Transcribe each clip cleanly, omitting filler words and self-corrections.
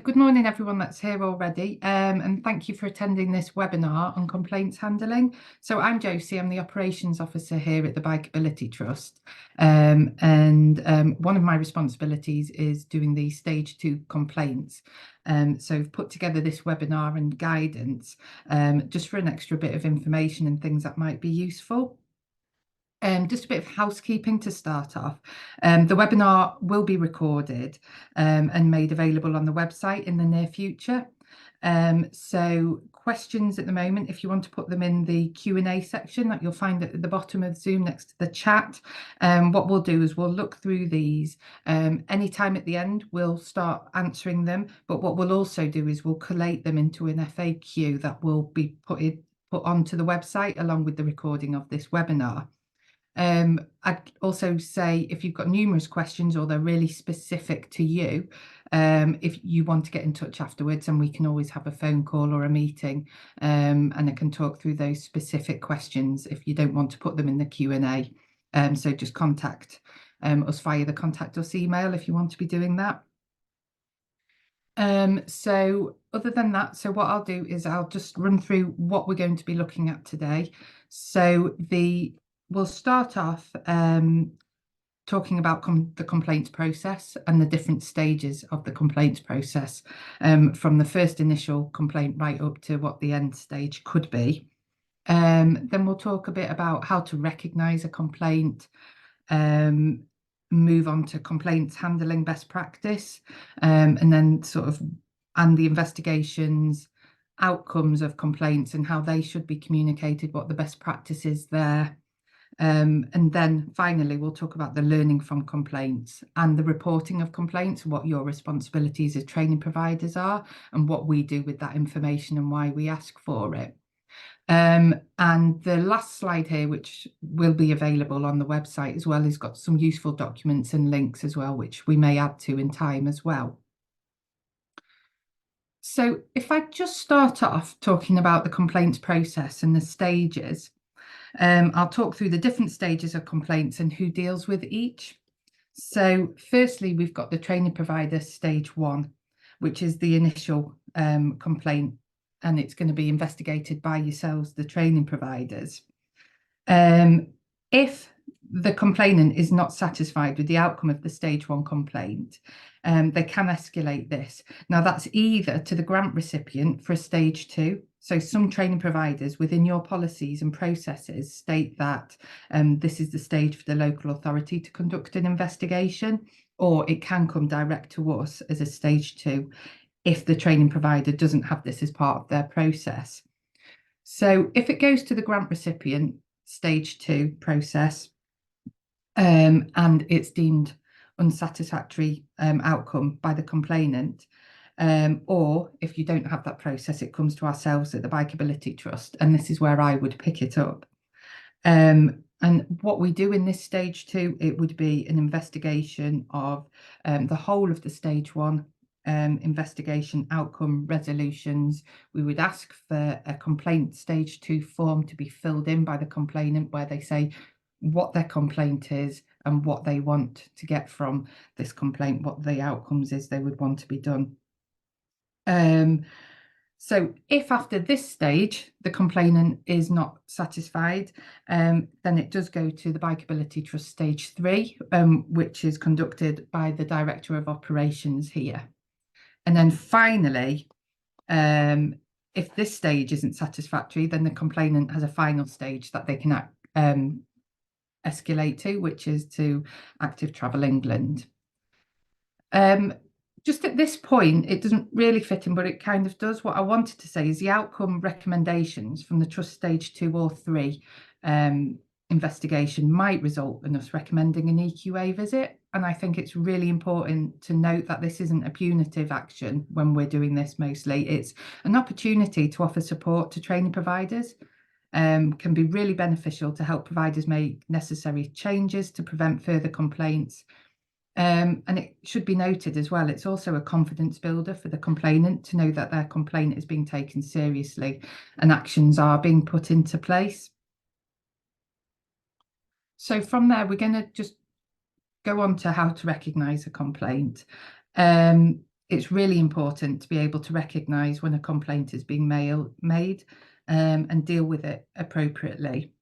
Good morning, everyone that's here already, and thank you for attending this webinar on complaints handling. So I'm Josie, I'm the Operations Officer here at the Bikeability Trust, and one of my responsibilities is doing the Stage 2 complaints. So I've put together this webinar and guidance just for an extra bit of information and things that might be useful. Just a bit of housekeeping to start off. The webinar will be recorded and made available on the website in the near future. So questions at the moment, if you want to put them in the Q&A section that you'll find at the bottom of Zoom next to the chat, what we'll do is we'll look through these. Anytime at the end, we'll start answering them. But what we'll also do is we'll collate them into an FAQ that will be put onto the website along with the recording of this webinar. I'd also say if you've got numerous questions or they're really specific to you, if you want to get in touch afterwards, and we can always have a phone call or a meeting, and I can talk through those specific questions if you don't want to put them in the Q&A. So just contact us via the contact us email if you want to be doing that. So other than that, so what I'll do is I'll just run through what we're going to be looking at today. So we'll start off talking about the complaints process and the different stages of the complaints process, from the first initial complaint right up to what the end stage could be. Then we'll talk a bit about how to recognise a complaint, move on to complaints handling best practice, and then and the investigations, outcomes of complaints and how they should be communicated, what the best practice is there. And then finally, we'll talk about the learning from complaints and the reporting of complaints, what your responsibilities as training providers are, and what we do with that information and why we ask for it. And the last slide here, which will be available on the website as well, has got some useful documents and links as well, which we may add to in time as well. So if I just start off talking about the complaints process and the stages, I'll talk through the different stages of complaints and who deals with each. So firstly, we've got the training provider stage 1, which is the initial complaint, and it's going to be investigated by yourselves, the training providers. If the complainant is not satisfied with the outcome of the stage 1 complaint, they can escalate this. Now that's either to the grant recipient for a stage 2. So some training providers within your policies and processes state that this is the stage for the local authority to conduct an investigation, or it can come direct to us as a stage 2 if the training provider doesn't have this as part of their process. So if it goes to the grant recipient stage 2 process, and it's deemed unsatisfactory outcome by the complainant, or if you don't have that process, it comes to ourselves at the Bikeability Trust, and this is where I would pick it up. And what we do in this stage 2, it would be an investigation of the whole of the stage 1 investigation outcome resolutions. We would ask for a complaint stage 2 form to be filled in by the complainant, where they say what their complaint is and what they want to get from this complaint, what the outcomes is they would want to be done. So if after this stage the complainant is not satisfied, then it does go to the Bikeability Trust stage 3, which is conducted by the Director of Operations here. And then finally, if this stage isn't satisfactory, then the complainant has a final stage that they can escalate to, which is to Active Travel England. Just at this point, it doesn't really fit in, but it kind of does. What I wanted to say is the outcome recommendations from the Trust Stage 2 or 3 investigation might result in us recommending an EQA visit. And I think it's really important to note that this isn't a punitive action when we're doing this mostly. It's an opportunity to offer support to training providers. Can be really beneficial to help providers make necessary changes to prevent further complaints. And it should be noted as well, it's also a confidence builder for the complainant to know that their complaint is being taken seriously and actions are being put into place. So from there, we're going to just go on to how to recognise a complaint. it's really important to be able to recognise when a complaint is being made and deal with it appropriately.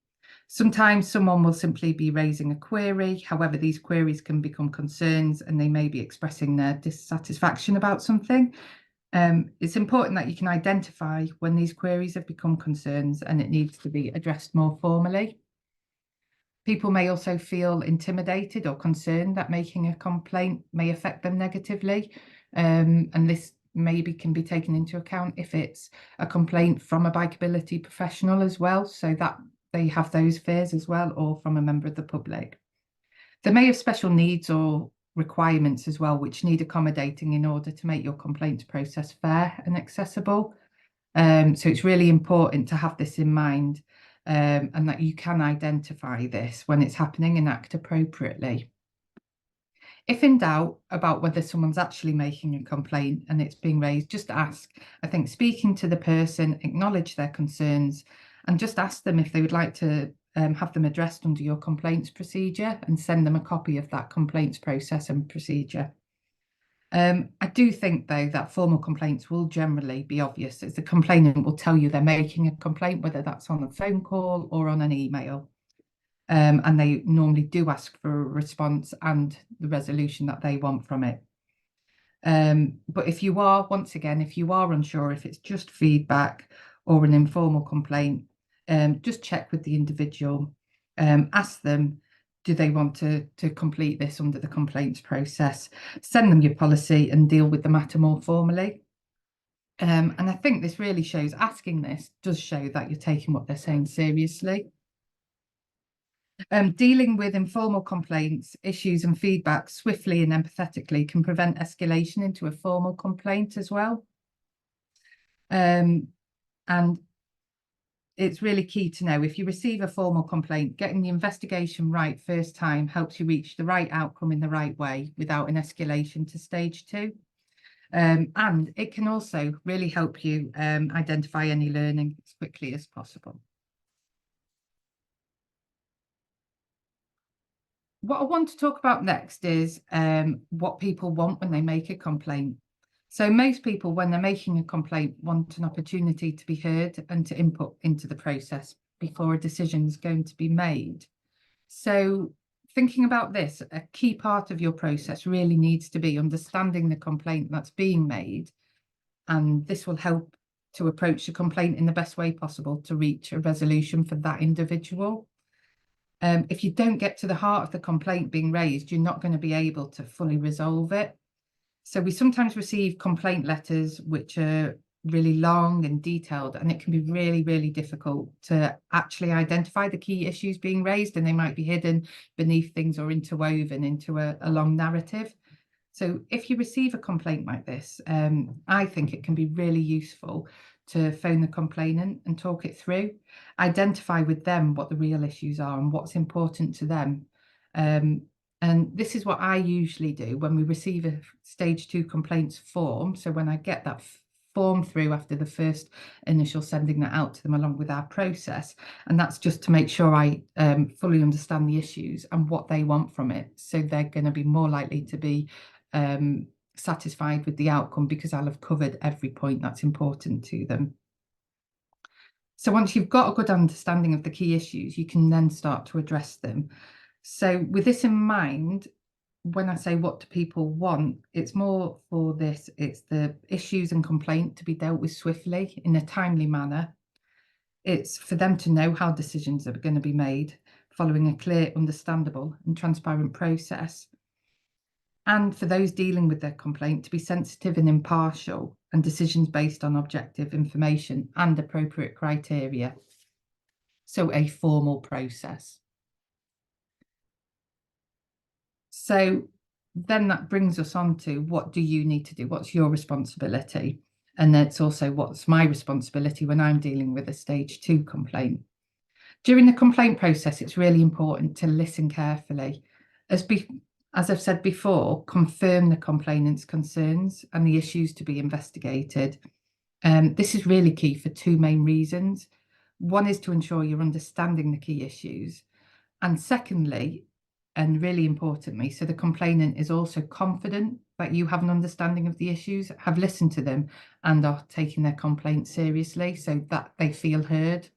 Sometimes someone will simply be raising a query. However, these queries can become concerns and they may be expressing their dissatisfaction about something. It's important that you can identify when these queries have become concerns and it needs to be addressed more formally. People may also feel intimidated or concerned that making a complaint may affect them negatively. And this maybe can be taken into account if it's a complaint from a bikeability professional as well, so that they have those fears as well, or from a member of the public. They may have special needs or requirements as well, which need accommodating in order to make your complaints process fair and accessible. So it's really important to have this in mind, and that you can identify this when it's happening and act appropriately. If in doubt about whether someone's actually making a complaint and it's being raised, just ask. I think speaking to the person, acknowledge their concerns, and just ask them if they would like to have them addressed under your complaints procedure, and send them a copy of that complaints process and procedure. I do think, though, that formal complaints will generally be obvious, as the complainant will tell you they're making a complaint, whether that's on a phone call or on an email. And they normally do ask for a response and the resolution that they want from it. But if you are, once again, if you are unsure if it's just feedback or an informal complaint, just check with the individual. Ask them, do they want to complete this under the complaints process? Send them your policy and deal with the matter more formally. And I think this really shows, asking this does show that you're taking what they're saying seriously. Dealing with informal complaints, issues and feedback swiftly and empathetically can prevent escalation into a formal complaint as well. And it's really key to know, if you receive a formal complaint, getting the investigation right first time helps you reach the right outcome in the right way without an escalation to stage 2. And it can also really help you identify any learning as quickly as possible. What I want to talk about next is what people want when they make a complaint. So most people, when they're making a complaint, want an opportunity to be heard and to input into the process before a decision is going to be made. So thinking about this, a key part of your process really needs to be understanding the complaint that's being made. And this will help to approach the complaint in the best way possible to reach a resolution for that individual. If you don't get to the heart of the complaint being raised, you're not going to be able to fully resolve it. So we sometimes receive complaint letters which are really long and detailed, and it can be really, really difficult to actually identify the key issues being raised, and they might be hidden beneath things or interwoven into a long narrative. So if you receive a complaint like this, I think it can be really useful to phone the complainant and talk it through, identify with them what the real issues are and what's important to them. And this is what I usually do when we receive a stage 2 complaints form. So when I get that form through after the first initial sending that out to them along with our process, and that's just to make sure I fully understand the issues and what they want from it. So they're going to be more likely to be satisfied with the outcome, because I'll have covered every point that's important to them. So once you've got a good understanding of the key issues, you can then start to address them. So with this in mind, when I say what do people want, it's more for this, it's the issues and complaint to be dealt with swiftly in a timely manner. It's for them to know how decisions are going to be made following a clear, understandable and transparent process. And for those dealing with their complaint to be sensitive and impartial, and decisions based on objective information and appropriate criteria. So a formal process. So then that brings us on to, what do you need to do? What's your responsibility? And it's also, what's my responsibility when I'm dealing with a stage 2 complaint? During the complaint process, it's really important to listen carefully. As I've said before, confirm the complainant's concerns and the issues to be investigated. This is really key for 2 main reasons. One is to ensure you're understanding the key issues. And secondly, and really importantly, so the complainant is also confident that you have an understanding of the issues, have listened to them, and are taking their complaint seriously, so that they feel heard.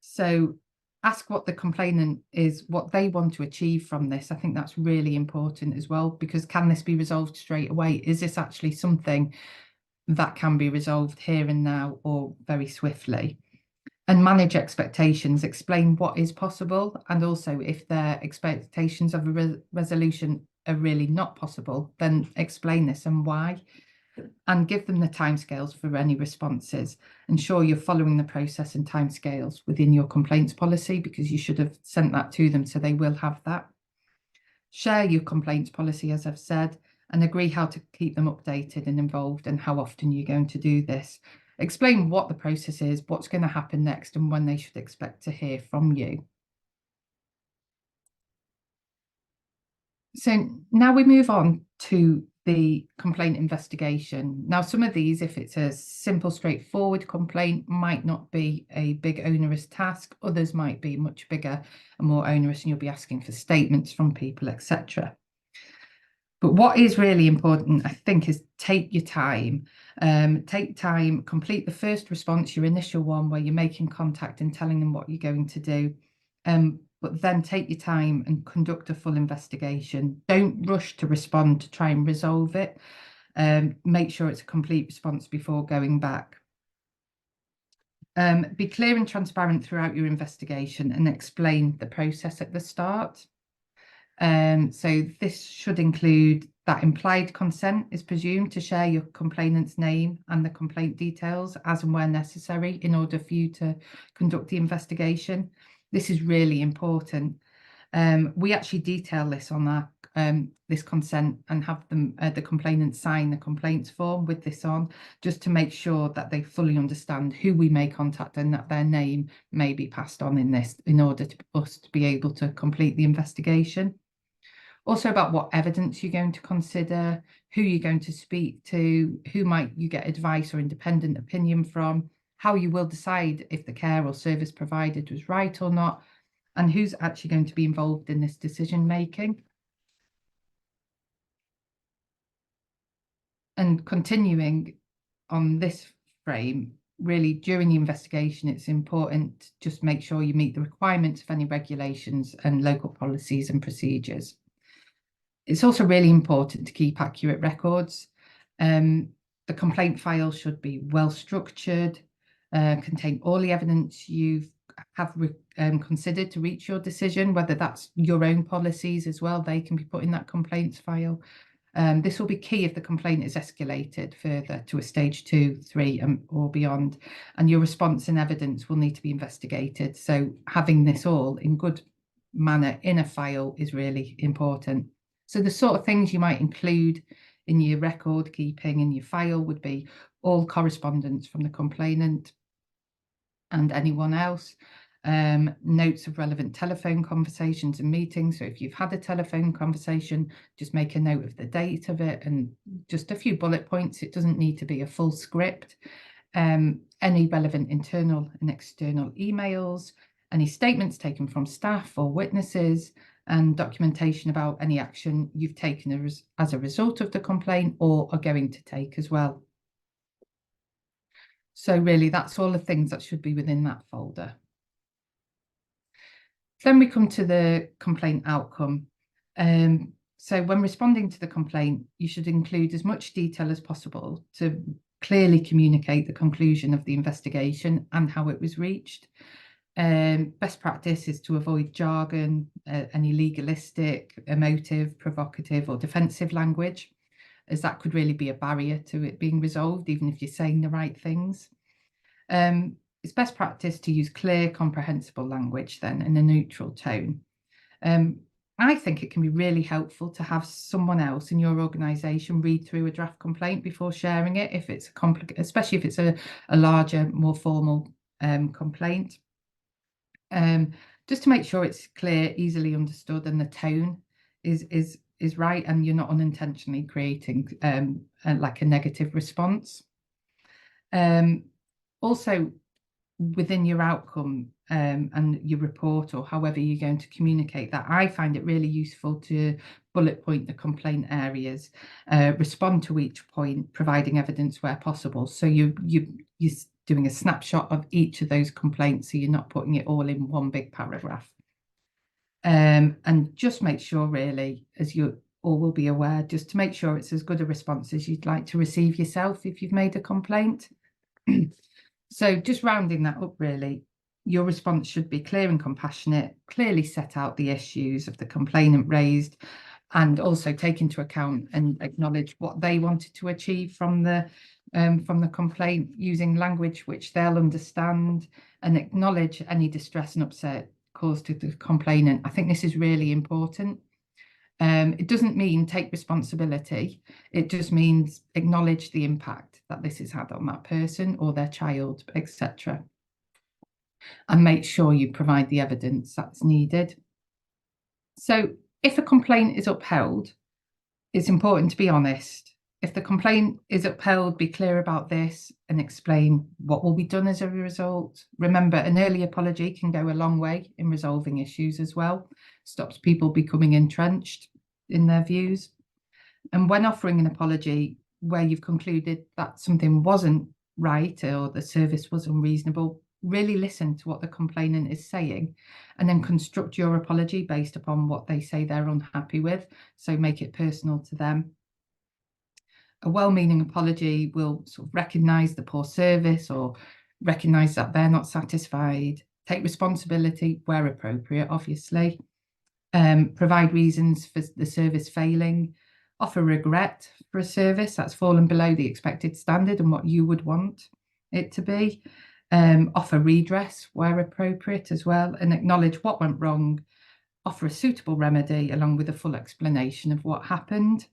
So ask what the complainant is, what they want to achieve from this. I think that's really important as well, because can this be resolved straight away? Is this actually something that can be resolved here and now or very swiftly? And manage expectations, explain what is possible, and also if their expectations of a resolution are really not possible, then explain this and why, and give them the timescales for any responses. Ensure you're following the process and timescales within your complaints policy, because you should have sent that to them, so they will have that. Share your complaints policy, as I've said, and agree how to keep them updated and involved and how often you're going to do this. Explain what the process is, what's going to happen next, and when they should expect to hear from you. So now we move on to the complaint investigation. Now, some of these, if it's a simple, straightforward complaint, might not be a big onerous task. Others might be much bigger and more onerous, and you'll be asking for statements from people, etc. But what is really important, I think, is take your time. Take time, complete the first response, your initial one, where you're making contact and telling them what you're going to do. But then take your time and conduct a full investigation. Don't rush to respond to try and resolve it. Make sure it's a complete response before going back. Be clear and transparent throughout your investigation and explain the process at the start. So this should include that implied consent is presumed to share your complainant's name and the complaint details as and where necessary in order for you to conduct the investigation. This is really important. We actually detail this on our this consent and have them the complainant sign the complaints form with this on, just to make sure that they fully understand who we may contact and that their name may be passed on in this in order for us to be able to complete the investigation. Also about what evidence you're going to consider, who you're going to speak to, who might you get advice or independent opinion from, how you will decide if the care or service provided was right or not, and who's actually going to be involved in this decision making. And continuing on this frame, really during the investigation, it's important to just make sure you meet the requirements of any regulations and local policies and procedures. It's also really important to keep accurate records. The complaint file should be well structured, contain all the evidence you have considered to reach your decision, whether that's your own policies as well, they can be put in that complaints file. This will be key if the complaint is escalated further to a stage 2, 3 or beyond, and your response and evidence will need to be investigated. So having this all in good manner in a file is really important. So the sort of things you might include in your record keeping in your file would be all correspondence from the complainant and anyone else, notes of relevant telephone conversations and meetings. So if you've had a telephone conversation, just make a note of the date of it and just a few bullet points. It doesn't need to be a full script. Any relevant internal and external emails, any statements taken from staff or witnesses, and documentation about any action you've taken as a result of the complaint or are going to take as well. So really, that's all the things that should be within that folder. Then we come to the complaint outcome. So when responding to the complaint, you should include as much detail as possible to clearly communicate the conclusion of the investigation and how it was reached. Best practice is to avoid jargon, any legalistic, emotive, provocative or defensive language, as that could really be a barrier to it being resolved, even if you're saying the right things. It's best practice to use clear, comprehensible language then in a neutral tone. I think it can be really helpful to have someone else in your organisation read through a draft complaint before sharing it, if it's especially if it's a larger, more formal complaint. Just to make sure it's clear, easily understood, and the tone is right, and you're not unintentionally creating like a negative response. Also, within your outcome, and your report, or however you're going to communicate that, I find it really useful to bullet point the complaint areas, respond to each point, providing evidence where possible. So you're doing a snapshot of each of those complaints, so you're not putting it all in one big paragraph. And just make sure, really, as you all will be aware, just to make sure it's as good a response as you'd like to receive yourself if you've made a complaint. So just rounding that up, really, your response should be clear and compassionate, clearly set out the issues of the complainant raised, and also take into account and acknowledge what they wanted to achieve from the complaint, using language which they'll understand, and acknowledge any distress and upset caused to the complainant. I think this is really important. It doesn't mean take responsibility. It just means acknowledge the impact that this has had on that person or their child, etc. And make sure you provide the evidence that's needed. So if a complaint is upheld, it's important to be honest. If the complaint is upheld, be clear about this and explain what will be done as a result. Remember, an early apology can go a long way in resolving issues as well. Stops people becoming entrenched in their views. And when offering an apology where you've concluded that something wasn't right or the service was unreasonable, really listen to what the complainant is saying and then construct your apology based upon what they say they're unhappy with. So make it personal to them. A well-meaning apology will sort of recognise the poor service or recognise that they're not satisfied, take responsibility where appropriate, obviously, provide reasons for the service failing, offer regret for a service that's fallen below the expected standard and what you would want it to be, offer redress where appropriate as well, and acknowledge what went wrong, offer a suitable remedy along with a full explanation of what happened.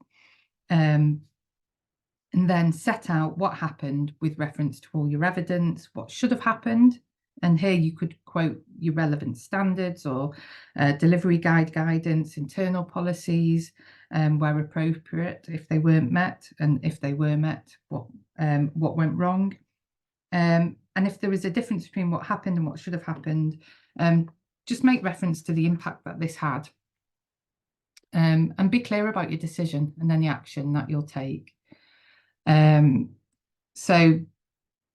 And then set out what happened with reference to all your evidence, what should have happened. And here you could quote your relevant standards or delivery guidance, internal policies, where appropriate, if they weren't met, and if they were met, what went wrong. And if there is a difference between what happened and what should have happened, just make reference to the impact that this had. And be clear about your decision and any action that you'll take. So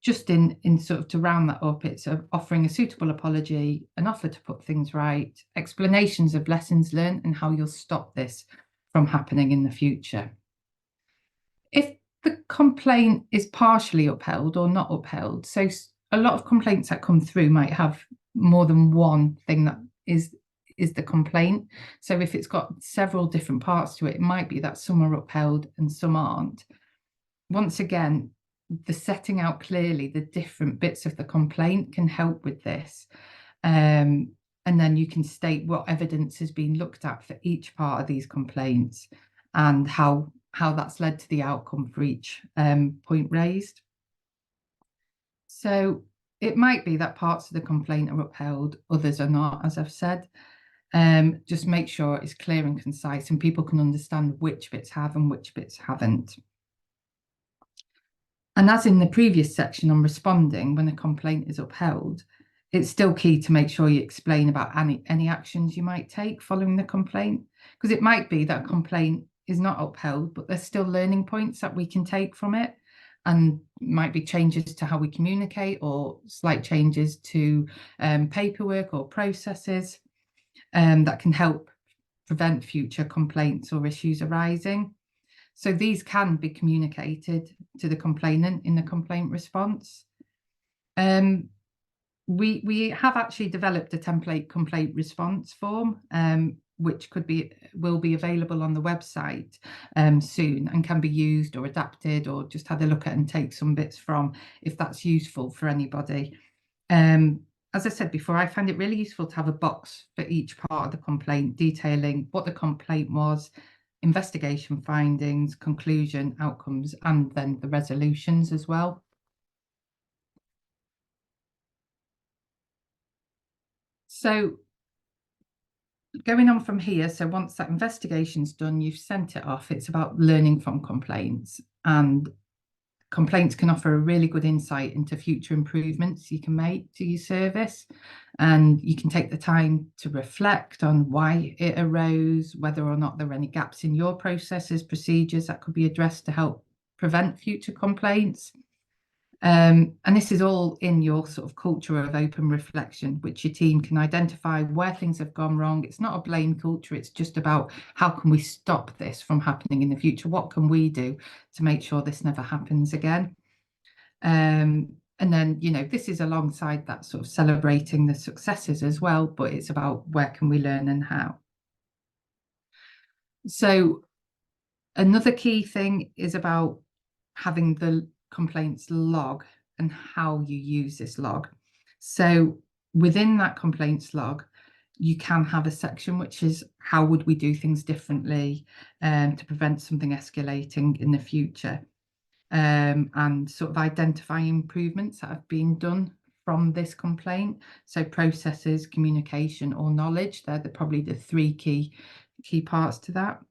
just in sort of to round that up, it's offering a suitable apology, an offer to put things right, explanations of lessons learned and how you'll stop this from happening in the future. If the complaint is partially upheld or not upheld, so a lot of complaints that come through might have more than one thing that is the complaint. So if it's got several different parts to it, it might be that some are upheld and some aren't. Once again, the setting out clearly the different bits of the complaint can help with this. And then you can state what evidence has been looked at for each part of these complaints and how that's led to the outcome for each point raised. So it might be that parts of the complaint are upheld, others are not, as I've said. Just make sure it's clear and concise and people can understand which bits have and which bits haven't. And as in the previous section on responding when a complaint is upheld, it's still key to make sure you explain about any actions you might take following the complaint, because it might be that a complaint is not upheld, but there's still learning points that we can take from it, and might be changes to how we communicate or slight changes to paperwork or processes that can help prevent future complaints or issues arising. So these can be communicated to the complainant in the complaint response. We have actually developed a template complaint response form, which will be available on the website soon and can be used or adapted or just had a look at and take some bits from if that's useful for anybody. As I said before, I find it really useful to have a box for each part of the complaint detailing what the complaint was, investigation findings, conclusion, outcomes, and then the resolutions as well. So going on from here, so once that investigation's done, you've sent it off, it's about learning from complaints and complaints can offer a really good insight into future improvements you can make to your service. And you can take the time to reflect on why it arose, whether or not there are any gaps in your processes, procedures that could be addressed to help prevent future complaints. And this is all in your sort of culture of open reflection, which your team can identify where things have gone wrong. It's not a blame culture. It's just about how can we stop this from happening in the future? What can we do to make sure this never happens again? And then, this is alongside that sort of celebrating the successes as well, but it's about where can we learn and how. So another key thing is about having the complaints log and how you use this log. So within that complaints log, you can have a section which is how would we do things differently to prevent something escalating in the future, and sort of identify improvements that have been done from this complaint. So processes, communication, or knowledge, they're probably the three key parts to that.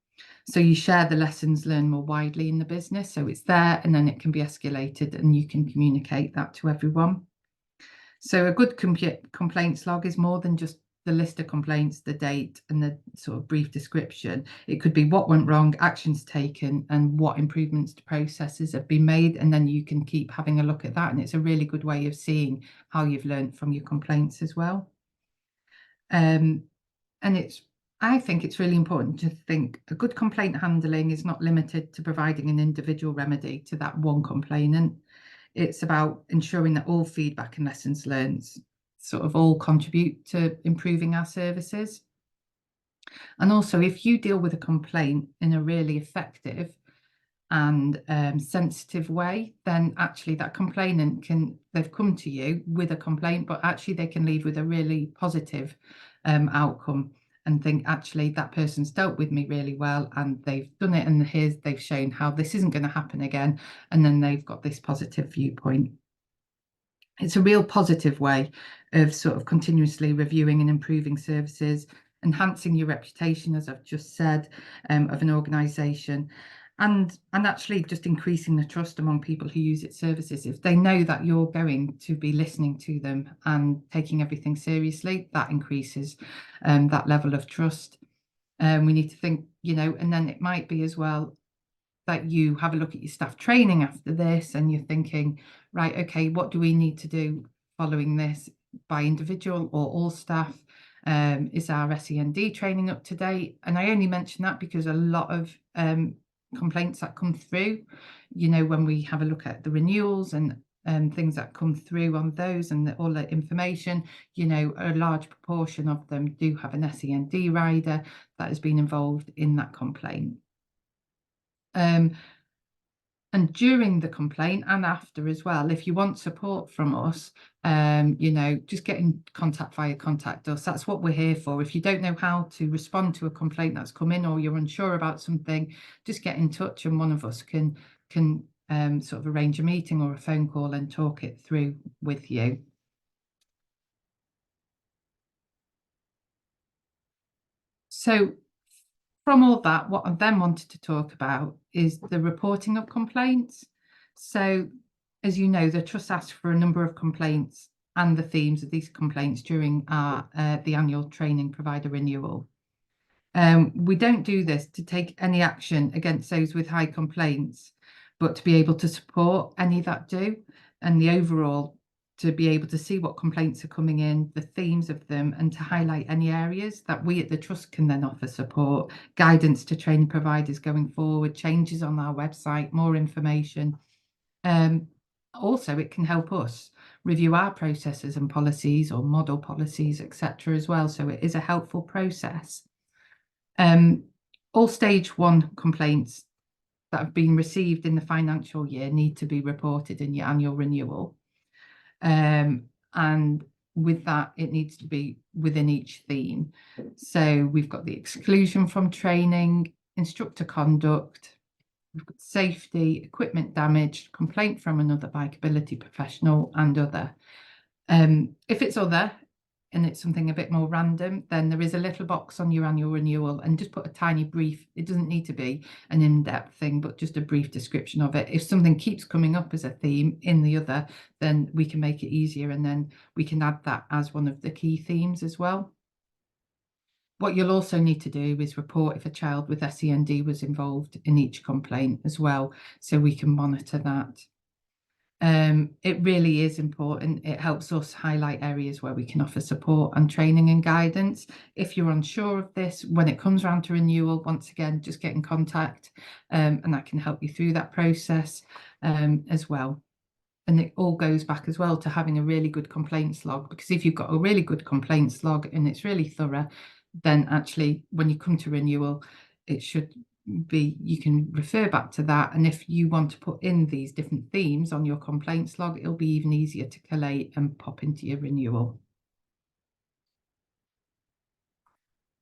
So you share the lessons learned more widely in the business. So it's there and then it can be escalated and you can communicate that to everyone. So a good complaints log is more than just the list of complaints, the date and the sort of brief description. It could be what went wrong, actions taken, and what improvements to processes have been made. And then you can keep having a look at that. And it's a really good way of seeing how you've learned from your complaints as well. And I think it's really important to think a good complaint handling is not limited to providing an individual remedy to that one complainant. It's about ensuring that all feedback and lessons learned sort of all contribute to improving our services. And also, if you deal with a complaint in a really effective and sensitive way, then actually that complainant they've come to you with a complaint, but actually they can leave with a really positive outcome and think, actually, that person's dealt with me really well and they've done it, and they've shown how this isn't going to happen again, and then they've got this positive viewpoint. It's a real positive way of sort of continuously reviewing and improving services, enhancing your reputation, as I've just said, of an organisation, and actually just increasing the trust among people who use its services. If they know that you're going to be listening to them and taking everything seriously, that increases that level of trust. We need to think, and then it might be as well that you have a look at your staff training after this and you're thinking, right, okay, what do we need to do following this by individual or all staff? Is our SEND training up to date? And I only mention that because a lot of complaints that come through, when we have a look at the renewals and things that come through on those and all the information, a large proportion of them do have an SEND rider that has been involved in that complaint. And during the complaint and after as well, if you want support from us, just get in contact via Contact Us. That's what we're here for. If you don't know how to respond to a complaint that's come in, or you're unsure about something, just get in touch and one of us can sort of arrange a meeting or a phone call and talk it through with you. So from all that, what I then wanted to talk about is the reporting of complaints. So, as you know, the Trust asks for a number of complaints and the themes of these complaints during the annual training provider renewal. We don't do this to take any action against those with high complaints, but to be able to support any that do, and the overall to be able to see what complaints are coming in, the themes of them, and to highlight any areas that we at the Trust can then offer support, guidance to training providers going forward, changes on our website, more information. Also, it can help us review our processes and policies or model policies, etc. as well. So it is a helpful process. All stage 1 complaints that have been received in the financial year need to be reported in your annual renewal. And with that, it needs to be within each theme. So we've got the exclusion from training, instructor conduct, we've got safety, equipment damage, complaint from another bikeability professional, and other. If it's other, and it's something a bit more random, then there is a little box on your annual renewal, and just put a tiny brief. It doesn't need to be an in-depth thing, but just a brief description of it. If something keeps coming up as a theme in the other, then we can make it easier, and then we can add that as one of the key themes as well. What you'll also need to do is report if a child with SEND was involved in each complaint as well, so we can monitor that. It really is important. It helps us highlight areas where we can offer support and training and guidance. If you're unsure of this, when it comes around to renewal, once again, just get in contact, and I can help you through that process as well. And it all goes back as well to having a really good complaints log, because if you've got a really good complaints log and it's really thorough, then actually when you come to renewal, it should be, you can refer back to that. And if you want to put in these different themes on your complaints log, it'll be even easier to collate and pop into your renewal.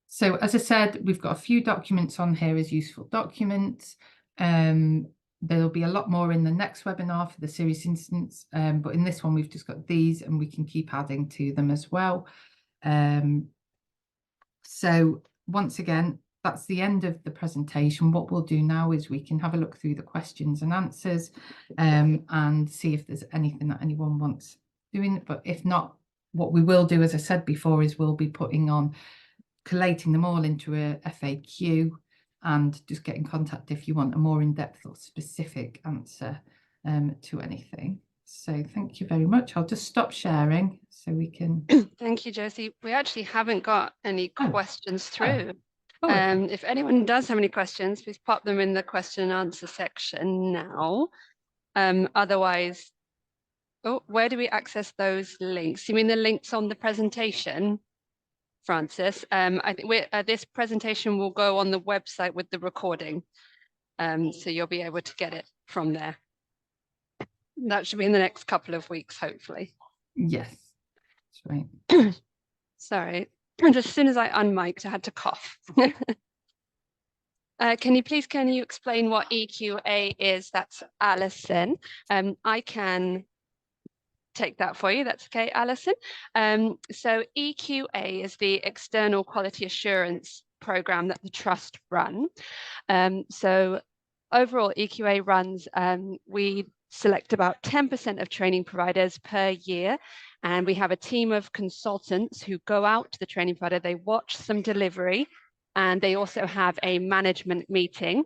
So as I said, we've got a few documents on here as useful documents. There'll be a lot more in the next webinar for the serious incidents, but in this one we've just got these, and we can keep adding to them as well. So once again, that's the end of the presentation. What we'll do now is we can have a look through the questions and answers, and see if there's anything that anyone wants doing. But if not, what we will do, as I said before, is we'll be collating them all into a FAQ, and just get in contact if you want a more in-depth or specific answer to anything. So thank you very much. I'll just stop sharing so we can. Thank you, Josie. We actually haven't got any questions through. Okay. If anyone does have any questions, please pop them in the question and answer section now. Otherwise, where do we access those links? You mean the links on the presentation, Francis? I think this presentation will go on the website with the recording, so you'll be able to get it from there. That should be in the next couple of weeks, hopefully. Yes, that's right. Sorry, and as soon as I unmiked, I had to cough. Can you explain what EQA is? That's Alison. I can take that for you. That's okay, Alison. So EQA is the External Quality Assurance Program that the Trust run. So overall, EQA runs, we select about 10% of training providers per year, and we have a team of consultants who go out to the training provider, they watch some delivery, and they also have a management meeting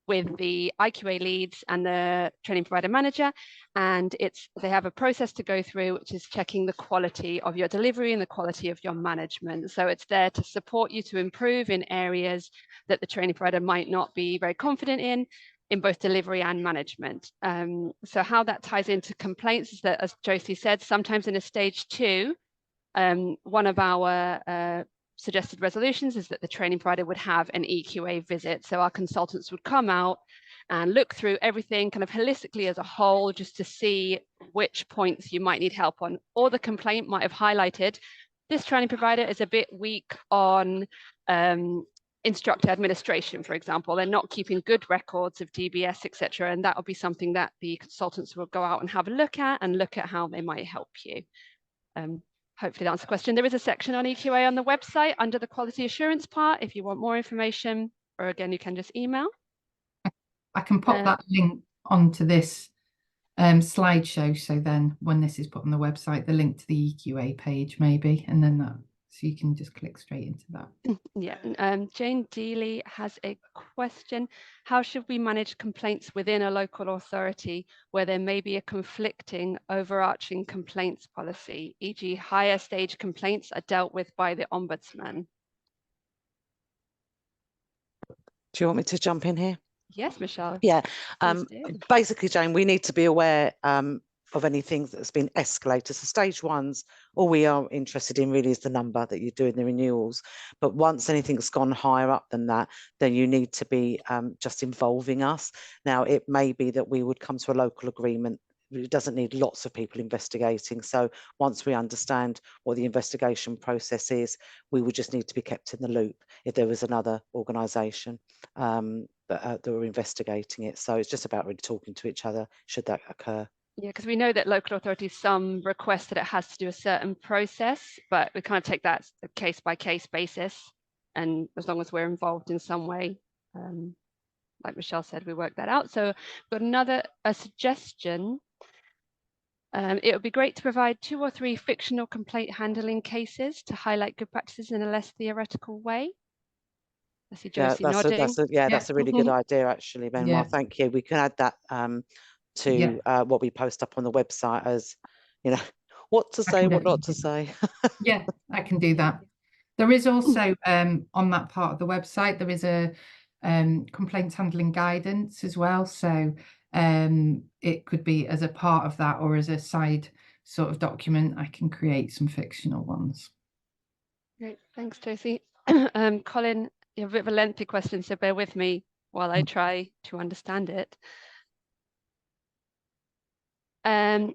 with the IQA leads and the training provider manager, and they have a process to go through, which is checking the quality of your delivery and the quality of your management. So it's there to support you to improve in areas that the training provider might not be very confident in both delivery and management. So how that ties into complaints is that, as Josie said, sometimes in a stage 2, one of our suggested resolutions is that the training provider would have an EQA visit. So our consultants would come out and look through everything kind of holistically as a whole, just to see which points you might need help on, or the complaint might have highlighted this training provider is a bit weak on instructor administration, for example. They're not keeping good records of DBS, etc. And that will be something that the consultants will go out and have a look at how they might help you. Hopefully that answers the question. There is a section on EQA on the website under the quality assurance part if you want more information, or again, you can just email. I can pop that link onto this slideshow, so then when this is put on the website, the link to the EQA page maybe, and then that, so you can just click straight into that. Yeah, Jane Dealey has a question. How should we manage complaints within a local authority where there may be a conflicting overarching complaints policy, e.g. higher stage complaints are dealt with by the Ombudsman? Do you want me to jump in here? Yes, Michelle. Yeah, basically, Jane, we need to be aware of anything that's been escalated. So stage 1's, all we are interested in really is the number that you do in the renewals. But once anything's gone higher up than that, then you need to be just involving us. Now, it may be that we would come to a local agreement. It doesn't need lots of people investigating. So once we understand what the investigation process is, we would just need to be kept in the loop if there was another organisation that were investigating it. So it's just about really talking to each other should that occur. Yeah, because we know that local authorities, some request that it has to do a certain process, but we kind of take that a case by case basis. And as long as we're involved in some way, like Michelle said, we work that out. So we've got a suggestion. It would be great to provide 2 or 3 fictional complaint handling cases to highlight good practices in a less theoretical way. I see Yeah, Josie nodding. that's a really good idea, actually, Benoit. Yeah. Thank you. We can add that to what we post up on the website as, you know, what to say, what not to say. Yeah, I can do that. There is also on that part of the website, there is a complaints handling guidance as well. So it could be as a part of that or as a side sort of document. I can create some fictional ones. Great, thanks, Josie. Colin, you have a bit of a lengthy question, so bear with me while I try to understand it. Colin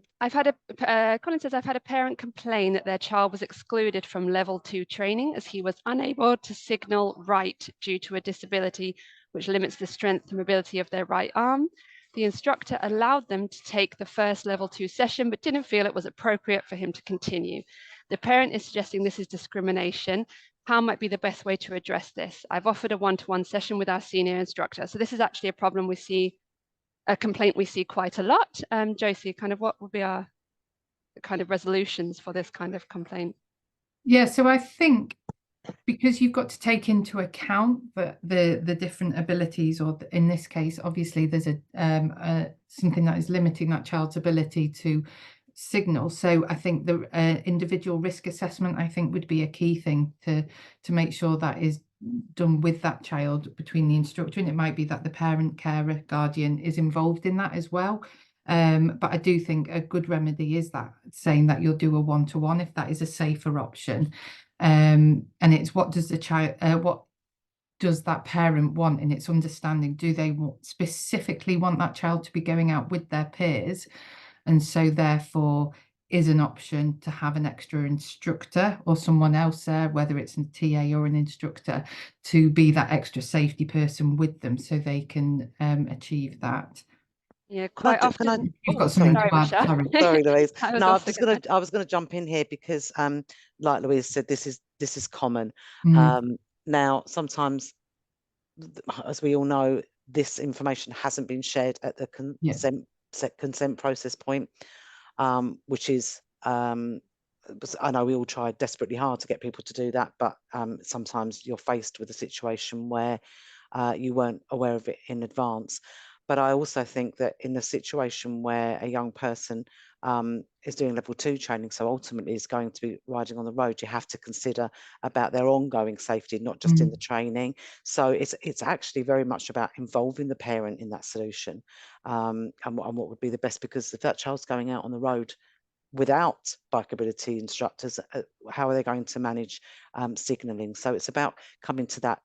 says, I've had a parent complain that their child was excluded from level 2 training as he was unable to signal right due to a disability which limits the strength and mobility of their right arm. The instructor allowed them to take the first level 2 session, but didn't feel it was appropriate for him to continue. The parent is suggesting this is discrimination. How might be the best way to address this? I've offered a one-to-one session with our senior instructor. So this is actually a problem we see, a complaint we see quite a lot. Josie, kind of what would be our kind of resolutions for this kind of complaint? Yeah, so I think because you've got to take into account the different abilities, or in this case, obviously there's a something that is limiting that child's ability to signal. So I think the individual risk assessment, I think, would be a key thing to make sure that is done with that child between the instructor, and it might be that the parent, carer, guardian is involved in that as well. But I do think a good remedy is that saying that you'll do a one-to-one if that is a safer option. And it's what does the child, what does that parent want in its understanding? Do they specifically want that child to be going out with their peers? And so therefore is an option to have an extra instructor or someone else there, whether it's a TA or an instructor, to be that extra safety person with them so they can achieve that. Yeah, quite often. You've got something to add. Sorry, Louise. No, I was gonna jump in here because, like Louise said, this is common. Now, sometimes, as we all know, this information hasn't been shared at the consent process point, which is, I know we all try desperately hard to get people to do that, but sometimes you're faced with a situation where you weren't aware of it in advance. But I also think that in a situation where a young person is doing level 2 training, so ultimately is going to be riding on the road, you have to consider about their ongoing safety, not just in the training. So it's actually very much about involving the parent in that solution, and what would be the best, because if that child's going out on the road without bikeability instructors, how are they going to manage signalling? So it's about coming to that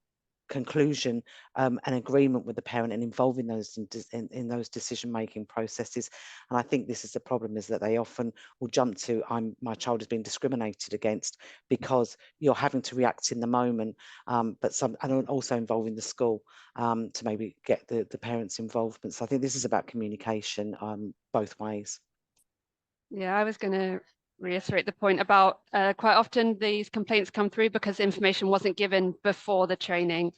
conclusion and agreement with the parent and involving those in those decision-making processes. And I think this is the problem, is that they often will jump to, my child is being discriminated against, because you're having to react in the moment, and also involving the school to maybe get the parents' involvement. So I think this is about communication both ways. Yeah, I was going to reiterate the point about quite often these complaints come through because information wasn't given before the training.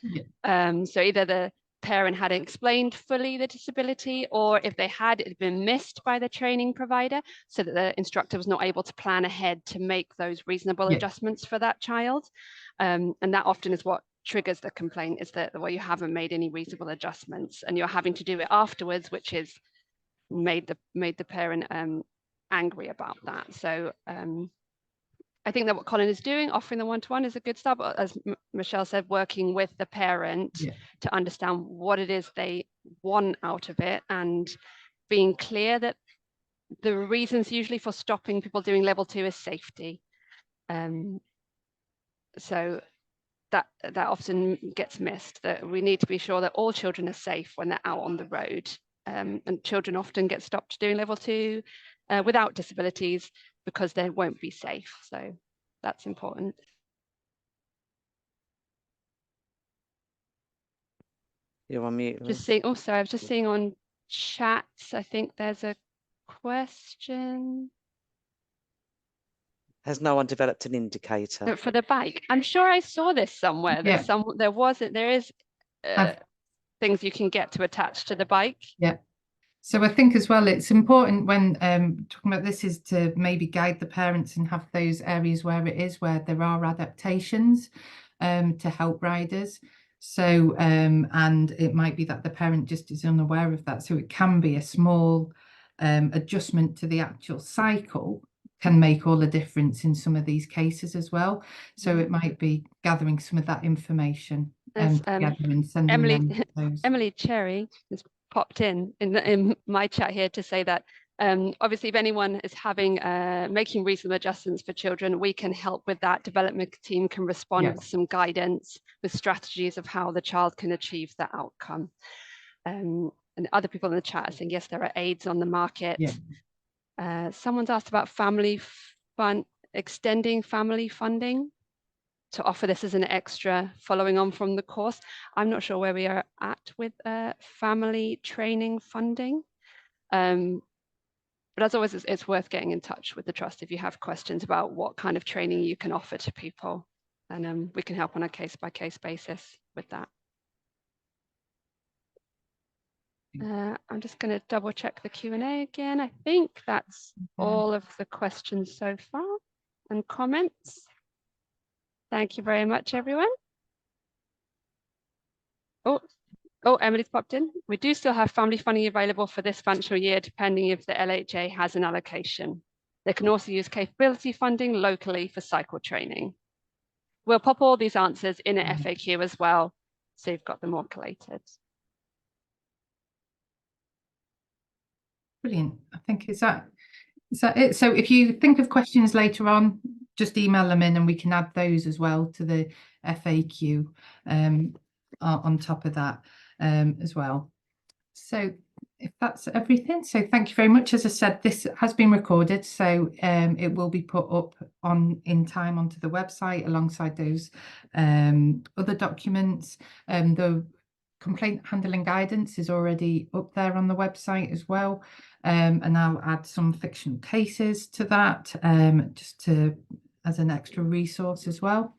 So either the parent hadn't explained fully the disability, or if they had, it had been missed by the training provider, so that the instructor was not able to plan ahead to make those reasonable adjustments for that child. And that often is what triggers the complaint, is that, well, you haven't made any reasonable adjustments and you're having to do it afterwards, which is made the parent angry about that. So I think that what Colin is doing, offering the one-to-one, is a good start, but as Michelle said, working with the parent to understand what it is they want out of it, and being clear that the reasons usually for stopping people doing level 2 is safety. So that often gets missed, that we need to be sure that all children are safe when they're out on the road. And children often get stopped doing level 2 without disabilities because they won't be safe. So that's important. You're on mute. Just seeing, oh, sorry, I was just seeing on chats, I think there's a question. Has no one developed an indicator? For the bike, I'm sure I saw this somewhere. Yeah. There is I've- things you can get to attach to the bike. Yeah. So I think as well, it's important when talking about this is to maybe guide the parents and have those areas where there are adaptations to help riders. So and it might be that the parent just is unaware of that. So it can be a small adjustment to the actual cycle can make all the difference in some of these cases as well. So it might be gathering some of that information together and sending Emily them those. Emily Cherry has popped in my chat here to say that obviously if anyone is having making reasonable adjustments for children, we can help with that. Development team can respond Yeah. with some guidance, with strategies of how the child can achieve that outcome. And other people in the chat are saying yes, there are aids on the market. Yeah. Someone's asked about extending family funding to offer this as an extra following on from the course. I'm not sure where we are at with family training funding. But as always, it's worth getting in touch with the Trust if you have questions about what kind of training you can offer to people. And we can help on a case-by-case basis with that. I'm just going to double check the Q&A again. I think that's all of the questions so far and comments. Thank you very much, everyone. Oh, Emily's popped in. We do still have family funding available for this financial year, depending if the LHA has an allocation. They can also use capability funding locally for cycle training. We'll pop all these answers in an FAQ as well, so you've got them all collated. Brilliant. I think is that it? So if you think of questions later on, just email them in and we can add those as well to the FAQ on top of that as well. So if that's everything, so thank you very much. As I said, this has been recorded, so it will be put up in time onto the website alongside those other documents. The complaint handling guidance is already up there on the website as well. And I'll add some fictional cases to that just as an extra resource as well.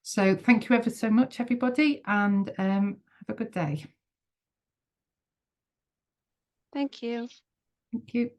So thank you ever so much, everybody, and have a good day. Thank you. Thank you.